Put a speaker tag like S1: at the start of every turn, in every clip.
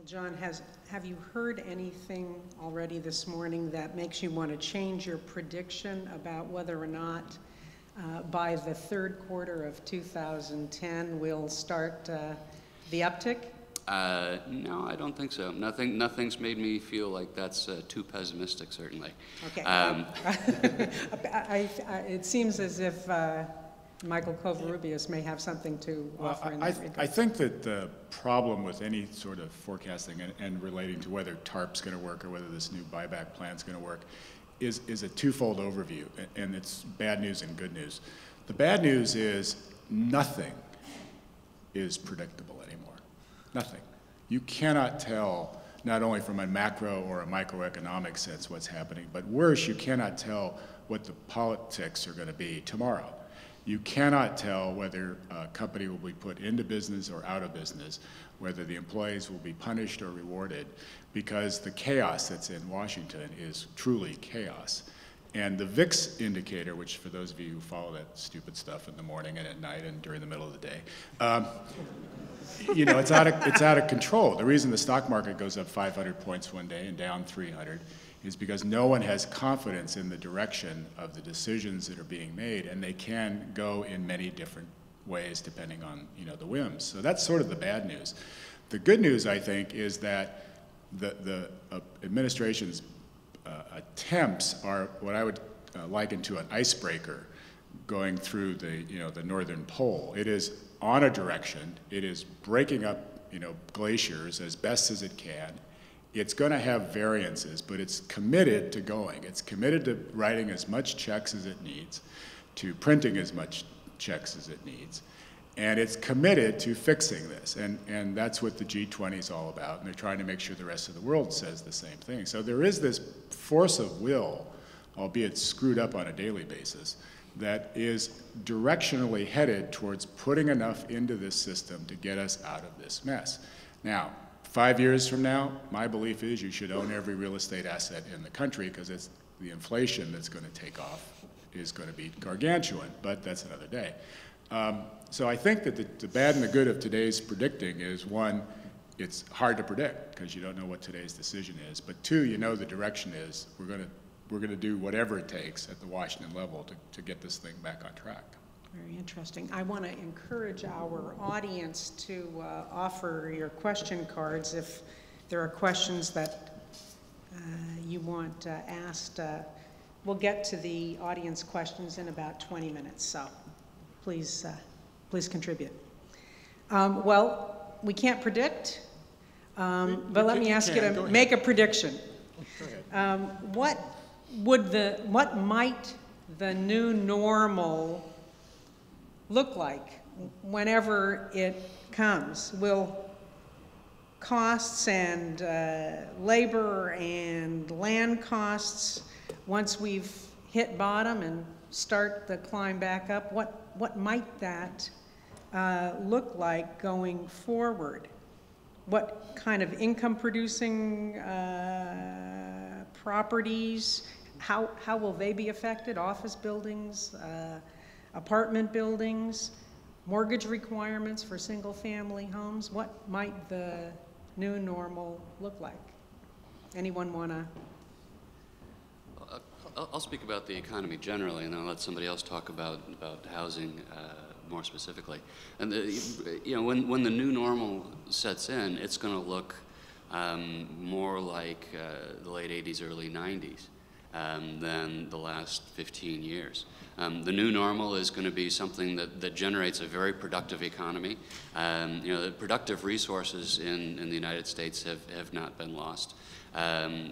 S1: John, have you heard anything already this morning that makes you want to change your prediction about whether or not by the third quarter of 2010 we'll start the uptick?
S2: No, I don't think so. Nothing's made me feel like that's too pessimistic, certainly.
S1: Okay. It seems as if Michael Covarrubias may have something to offer in that regard.
S3: I think that the problem with any sort of forecasting and relating to whether TARP's going to work or whether this new buyback plan is going to work is a twofold overview, and it's bad news and good news. The bad news is nothing is predictable anymore. Nothing. You cannot tell, not only from a macro or a microeconomic sense what's happening, but worse, you cannot tell what the politics are going to be tomorrow. You cannot tell whether a company will be put into business or out of business, whether the employees will be punished or rewarded, because the chaos that's in Washington is truly chaos. And the VIX indicator, which for those of you who follow that stupid stuff in the morning and at night and during the middle of the day, you know, it's out of control. The reason the stock market goes up 500 points one day and down 300 is because no one has confidence in the direction of the decisions that are being made, and they can go in many different ways depending on, you know, the whims. So that's sort of the bad news. The good news, I think, is that the administration's attempts are what I would liken to an icebreaker going through the, you know, the northern pole. It is on a direction. It is breaking up, you know, glaciers as best as it can. It's going to have variances, but it's committed to going. It's committed to writing as much checks as it needs, to printing as much checks as it needs, and it's committed to fixing this. And that's what the G20 is all about, and they're trying to make sure the rest of the world says the same thing. So there is this force of will, albeit screwed up on a daily basis, that is directionally headed towards putting enough into this system to get us out of this mess. Now, 5 years from now, my belief is you should own every real estate asset in the country, because it's the inflation that's going to take off is going to be gargantuan, but that's another day. So I think that the bad and the good of today's predicting is, one, it's hard to predict because you don't know what today's decision is, but two, you know the direction is we're going to do whatever it takes at the Washington level to get this thing back on track.
S1: Very interesting. I want to encourage our audience to offer your question cards if there are questions that you want asked. We'll get to the audience questions in about 20 minutes, so please contribute. Well, we can't predict, but let me ask you to make a prediction. What might the new normal look like whenever it comes? Will costs and labor and land costs, once we've hit bottom and start the climb back up, what might that look like going forward? What kind of income producing properties, how will they be affected? Office buildings, apartment buildings, mortgage requirements for single-family homes. What might the new normal look like? Anyone want to?
S2: I'll speak about the economy generally, and then I'll let somebody else talk about housing more specifically. And you know, when the new normal sets in, it's going to look more like the late 80s, early 90s. Than the last 15 years. The new normal is going to be something that generates a very productive economy. You know, the productive resources in the United States have not been lost.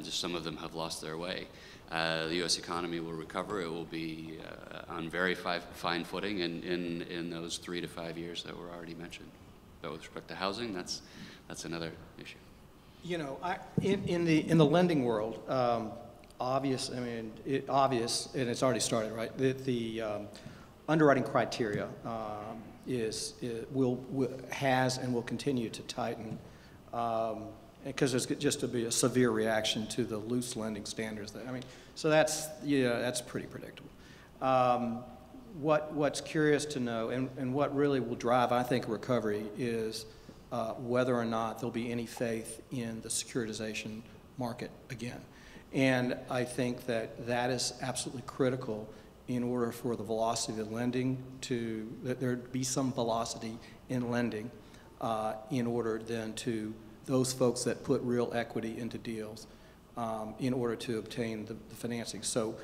S2: Just some of them have lost their way. The U.S. economy will recover. It will be on very fine footing in those 3 to 5 years that were already mentioned. But with respect to housing, that's another issue.
S4: You know, in the lending world, obvious, and it's already started, right? The underwriting criteria has and will continue to tighten because there's just to be a severe reaction to the loose lending standards. So that's pretty predictable. What's curious to know, and what really will drive, I think, recovery is whether or not there'll be any faith in the securitization market again. And I think that that is absolutely critical in order for the velocity of lending that there be some velocity in lending in order then to those folks that put real equity into deals in order to obtain the financing. So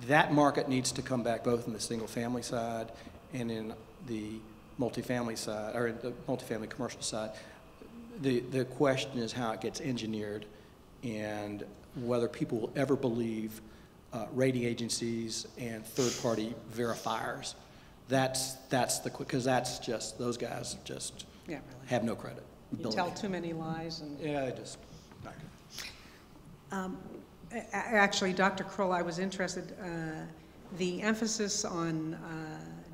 S4: that market needs to come back both in the single family side and in the multifamily side, or the multifamily commercial side. The question is how it gets engineered and whether people will ever believe rating agencies and third-party verifiers. That's because that's just, those guys just have no credit.
S1: You tell too many lies. And
S4: yeah, just not good.
S1: Actually, Dr. Kroll, I was interested, the emphasis on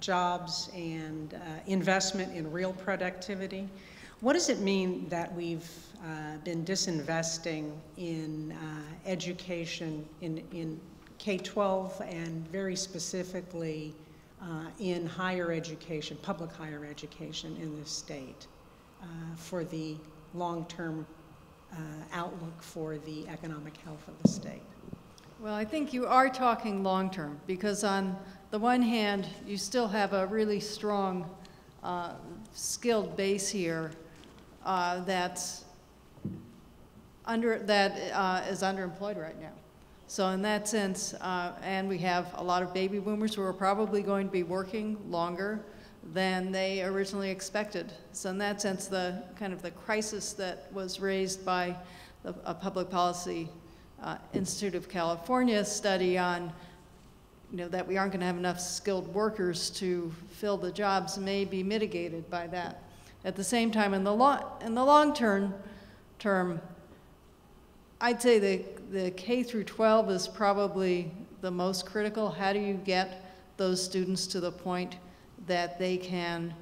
S1: jobs and investment in real productivity. What does it mean that we've been disinvesting in education in K-12 and very specifically in higher education, public higher education in this state for the long-term outlook for the economic health of the state?
S5: Well, I think you are talking long-term because on the one hand, you still have a really strong skilled base here that is underemployed right now. So in that sense, and we have a lot of baby boomers who are probably going to be working longer than they originally expected. So in that sense, the kind of the crisis that was raised by a Public Policy Institute of California study on, that we aren't going to have enough skilled workers to fill the jobs may be mitigated by that. At the same time, in the long term, I'd say the K through 12 is probably the most critical. How do you get those students to the point that they can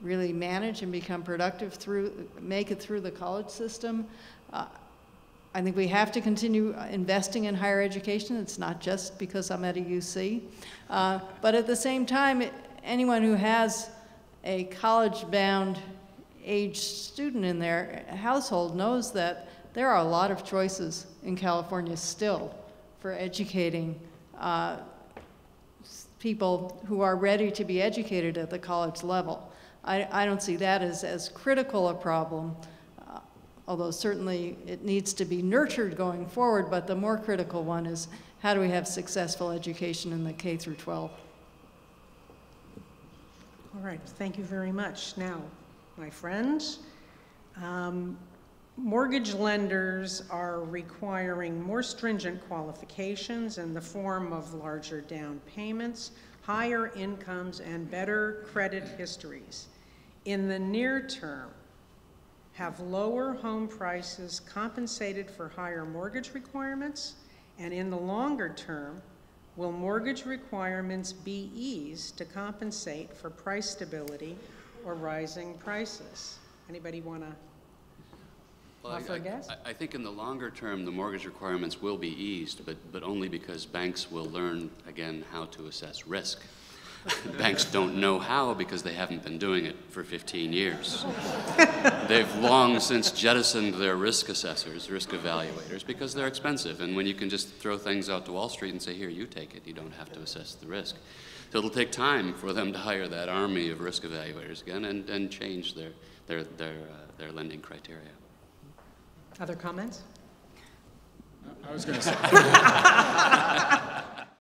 S5: really manage and become productive make it through the college system? I think we have to continue investing in higher education. It's not just because I'm at a UC. But at the same time, anyone who has a college-bound aged student in their household knows that there are a lot of choices in California still for educating people who are ready to be educated at the college level. I don't see that as critical a problem, although certainly it needs to be nurtured going forward, but the more critical one is how do we have successful education in the K through 12?
S1: All right, thank you very much. Now, my friends, mortgage lenders are requiring more stringent qualifications in the form of larger down payments, higher incomes, and better credit histories. In the near term, have lower home prices compensated for higher mortgage requirements? And in the longer term, will mortgage requirements be eased to compensate for price stability or rising prices? Anybody want to offer a guess?
S2: I think in the longer term, the mortgage requirements will be eased, but only because banks will learn, again, how to assess risk. Banks don't know how because they haven't been doing it for 15 years. They've long since jettisoned their risk assessors, risk evaluators, because they're expensive. And when you can just throw things out to Wall Street and say, here, you take it, you don't have to assess the risk. So it'll take time for them to hire that army of risk evaluators again and change their lending criteria.
S1: Other comments?
S3: I was going to say.